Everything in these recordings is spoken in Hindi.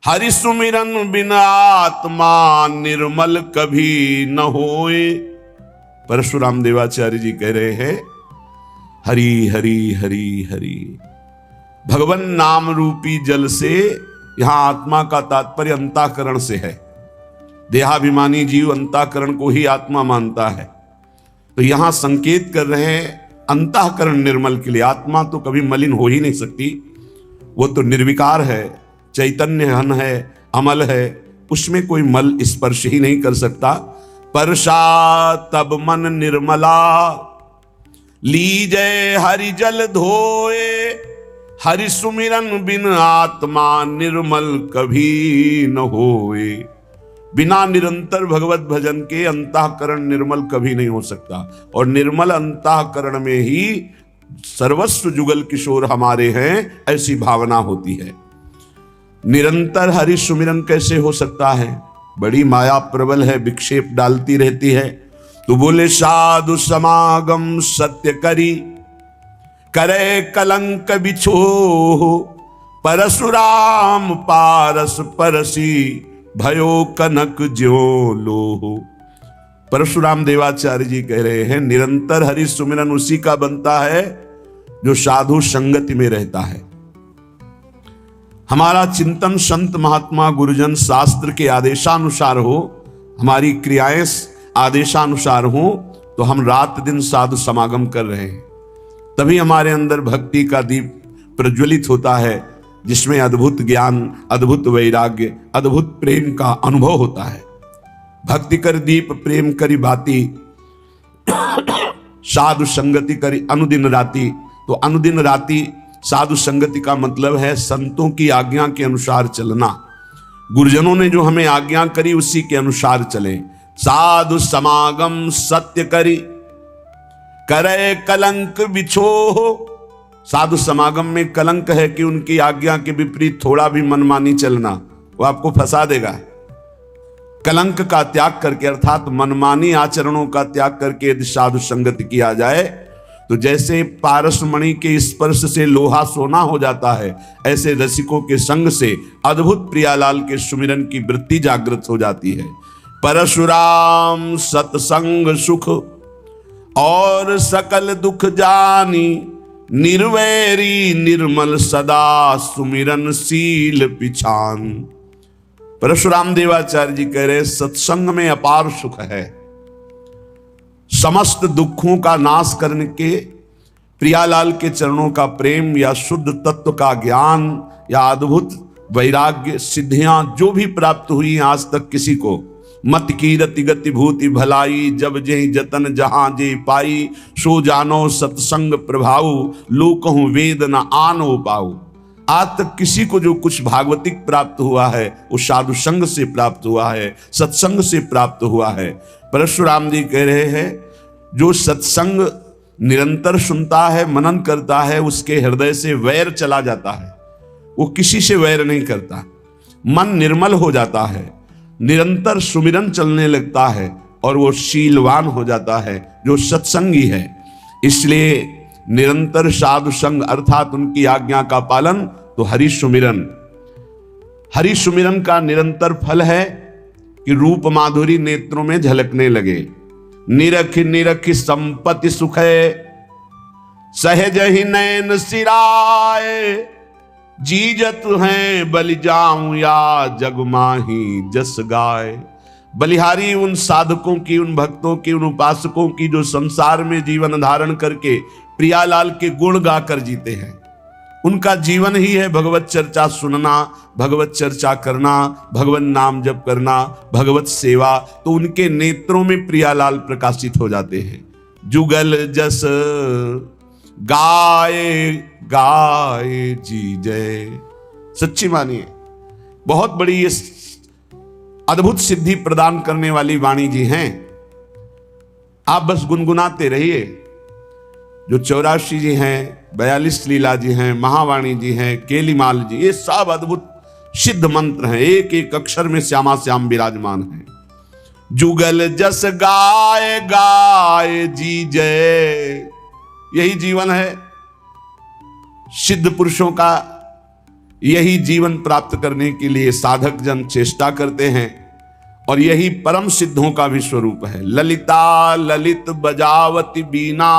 हरि सुमिरन बिना आत्मा निर्मल कभी न होए। परशुराम देवाचार्य जी कह रहे हैं हरि हरि हरि हरि। भगवान नाम रूपी जल से, यहां आत्मा का तात्पर्य अंतःकरण से है। देहाभिमानी जीव अंतःकरण को ही आत्मा मानता है, तो यहां संकेत कर रहे हैं अंतःकरण निर्मल के लिए। आत्मा तो कभी मलिन हो ही नहीं सकती, वो तो निर्विकार है, चैतन्य घन है, अमल है, उसमें कोई मल स्पर्श ही नहीं कर सकता। परशा तब मन निर्मला लीजय हरि जल धोए। हरि सुमिरन बिन आत्मा निर्मल कभी न होए। बिना निरंतर भगवत भजन के अंतःकरण निर्मल कभी नहीं हो सकता, और निर्मल अंतःकरण में ही सर्वस्व जुगल किशोर हमारे हैं, ऐसी भावना होती है। निरंतर हरि सुमिरन कैसे हो सकता है? बड़ी माया प्रबल है, विक्षेप डालती रहती है। तो बोले साधु समागम सत्य करी, करे कलंक बिछो। परशुराम पारस परसी, भयो कनक ज्यो लोहो। परशुराम देवाचार्य जी कह रहे हैं निरंतर हरि सुमिरन उसी का बनता है जो साधु संगति में रहता है। हमारा चिंतन संत महात्मा गुरुजन शास्त्र के आदेशानुसार हो, हमारी क्रियाएं आदेशानुसार हो, तो हम रात दिन साधु समागम कर रहे हैं। तभी हमारे अंदर भक्ति का दीप प्रज्वलित होता है, जिसमें अद्भुत ज्ञान, अद्भुत वैराग्य, अद्भुत प्रेम का अनुभव होता है। भक्ति कर दीप प्रेम करी बाती, साधु संगति करी अनुदिन राती। तो अनुदिन राती साधु संगति का मतलब है संतों की आज्ञा के अनुसार चलना। गुरुजनों ने जो हमें आज्ञा करी उसी के अनुसार चलें। साधु समागम सत्य करी, करे कलंक बिछो। साधु समागम में कलंक है कि उनकी आज्ञा के विपरीत थोड़ा भी मनमानी चलना, वो आपको फंसा देगा। कलंक का त्याग करके, अर्थात मनमानी आचरणों का त्याग करके यदि साधु संगति किया जाए, तो जैसे पारसमणि के स्पर्श से लोहा सोना हो जाता है, ऐसे रसिकों के संग से अद्भुत प्रियालाल के सुमिरन की वृत्ति जागृत हो जाती है। परशुराम सत्संग सुख और सकल दुख जानी, निर्वैरी निर्मल सदा सुमिरन शील पिछान। परशुराम देवाचार्य जी कह रहे सत्संग में अपार सुख है। समस्त दुखों का नाश करने के प्रियालाल के चरणों का प्रेम, या शुद्ध तत्व का ज्ञान, या अद्भुत वैराग्य सिद्धियां जो भी प्राप्त हुई आज तक किसी को, मत कीरति गति भूति भलाई, जब जेहि जतन जहां जे पाई, सो जानो सत्संग प्रभाऊ, लोकहु वेद न आनो पाऊ। आज तक किसी को जो कुछ भागवतिक प्राप्त हुआ है वो साधु संग से प्राप्त हुआ है, सत्संग से प्राप्त हुआ है। परशुराम जी कह रहे हैं जो सत्संग निरंतर सुनता है, मनन करता है, उसके हृदय से वैर चला जाता है। वो किसी से वैर नहीं करता, मन निर्मल हो जाता है, निरंतर सुमिरन चलने लगता है, और वो शीलवान हो जाता है जो सत्संगी है। इसलिए निरंतर साधु संग अर्थात उनकी आज्ञा का पालन, तो हरि सुमिरन। हरि सुमिरन का निरंतर फल है कि रूप माधुरी नेत्रों में झलकने लगे। निरख निरख संपत्ति सुख है, सहज ही नैन सिराए, जीजत हैं बलि जाऊं या जग माही जस गाय। बलिहारी उन साधकों की, उन भक्तों की, उन उपासकों की जो संसार में जीवन धारण करके प्रियालाल के गुण गाकर जीते हैं। उनका जीवन ही है भगवत चर्चा सुनना, भगवत चर्चा करना, भगवत नाम जप करना, भगवत सेवा। तो उनके नेत्रों में प्रियालाल प्रकाशित हो जाते हैं। जुगल जस गाए गाए जी जय। सच्ची मानिए, बहुत बड़ी ये अद्भुत सिद्धि प्रदान करने वाली वाणी जी हैं। आप बस गुनगुनाते रहिए। जो 84 जी हैं, 42 लीला जी हैं, महावाणी जी हैं, केलीमाल जी, ये सब अद्भुत सिद्ध मंत्र हैं, एक एक अक्षर में श्यामा श्याम विराजमान हैं। जुगल जस गाए गाए जी जय, यही जीवन है सिद्ध पुरुषों का, यही जीवन प्राप्त करने के लिए साधक जन चेष्टा करते हैं और यही परम सिद्धों का भी स्वरूप है। ललिता ललित बजावती बीना,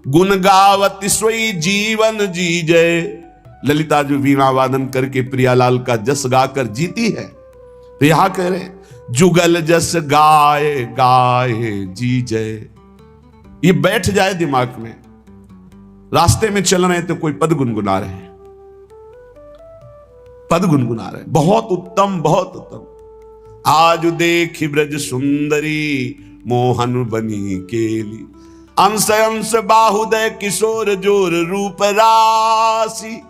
गुण गावती सोई जीवन जी जय। ललिता जो वीणा वादन करके प्रियालाल का जस गाकर जीती है, तो यहां कह रहे जुगल जस गाए गाए जी जय। ये बैठ जाए दिमाग में। रास्ते में चल रहे तो कोई पद गुनगुना रहे हैं, पद गुनगुना रहे हैं, बहुत उत्तम बहुत उत्तम। आज देखी ब्रज सुंदरी, मोहन बनी केली, अंश अंश बाहुदय किशोर जोर रूप राशि,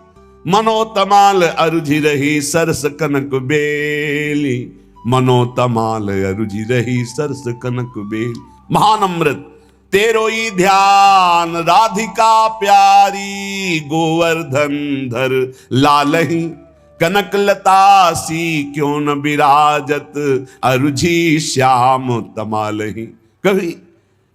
मनोतमाल अरुझि रही सरस कनक बेली, मनोतमाल अरुझि रही सरस कनक बेली। महान अमृत तेरो ही ध्यान, राधिका प्यारी, गोवर्धन धर लालही, कनक लता सी क्यों न विराजत, अरुझि श्याम तमालही। कभी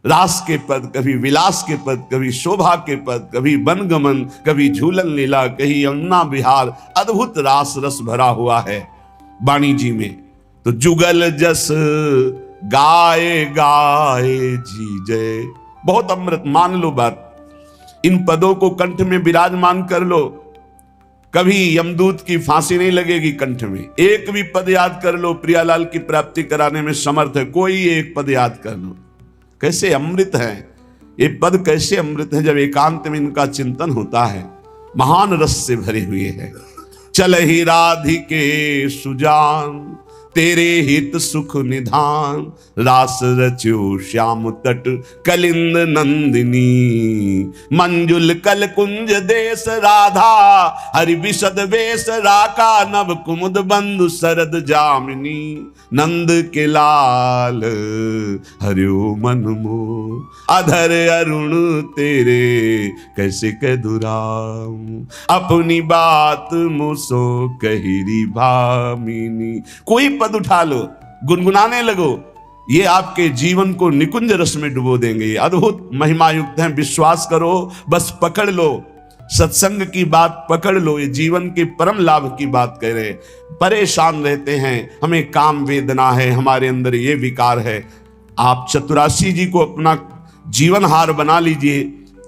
रास के पद, कभी विलास के पद, कभी शोभा के पद, कभी वनगमन, कभी झूलन लीला, कहीं यमुना विहार, अद्भुत रास रस भरा हुआ है वाणी जी में। तो जुगल जस गाए गाए जी जय, बहुत अमृत। मान लो बात, इन पदों को कंठ में विराजमान कर लो, कभी यमदूत की फांसी नहीं लगेगी कंठ में। एक भी पद याद कर लो, प्रियालाल की प्राप्ति कराने में समर्थ है, कोई एक पद याद कर लो। कैसे अमृत है ये पद, कैसे अमृत है जब एकांत में इनका चिंतन होता है, महान रस से भरे हुए हैं। चल ही राधिके सुजान, तेरे हित सुख निधान, रास रच्यो श्याम तट कलिंद नंदिनी, मंजुल कल कुंज देश राधा, हरि विशद वेश राका, नव कुमुद बंधु शरद जामिनी, नंद के लाल हरियो मन मोह, अधर अरुण तेरे कैसे कह दुराम, अपनी बात मुसो कहिरी भामिनी। कोई पद उठा लो, गुनगुनाने लगो, ये आपके जीवन को निकुंज रस में डुबो देंगे। अद्भुत महिमा युक्त हैं, विश्वास करो, बस पकड़ लो, सत्संग की बात पकड़ लो। ये जीवन के परम लाभ की बात कह रहे। परेशान रहते हैं, हमें काम वेदना है, हमारे अंदर ये विकार है, आप चतुरासी जी को अपना जीवन हार बना लीजिए,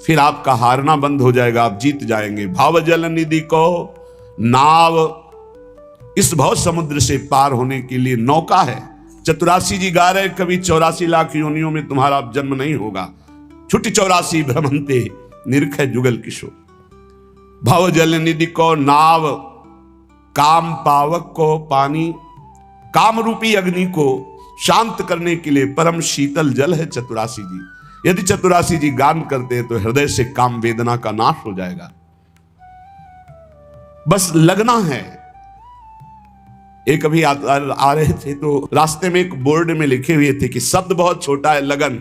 फिर आपका हारना बंद हो जाएगा, आप जीत जाएंगे। भाव जल निधि को नाव, इस भव समुद्र से पार होने के लिए नौका है। चतुरासी जी गा रहे, कभी 84 लाख योनियों में तुम्हारा जन्म नहीं होगा, छुट्टी 84 भ्रमंते निरख जुगल किशोर। भव जल निधि को नाव, काम पावक को पानी, काम रूपी अग्नि को शांत करने के लिए परम शीतल जल है चतुरासी जी। यदि चतुरासी जी गान करते हैं तो हृदय से काम वेदना का नाश हो जाएगा, बस लगना है। एक अभी आ रहे थे तो रास्ते में एक बोर्ड में लिखे हुए थे कि शब्द बहुत छोटा है लगन,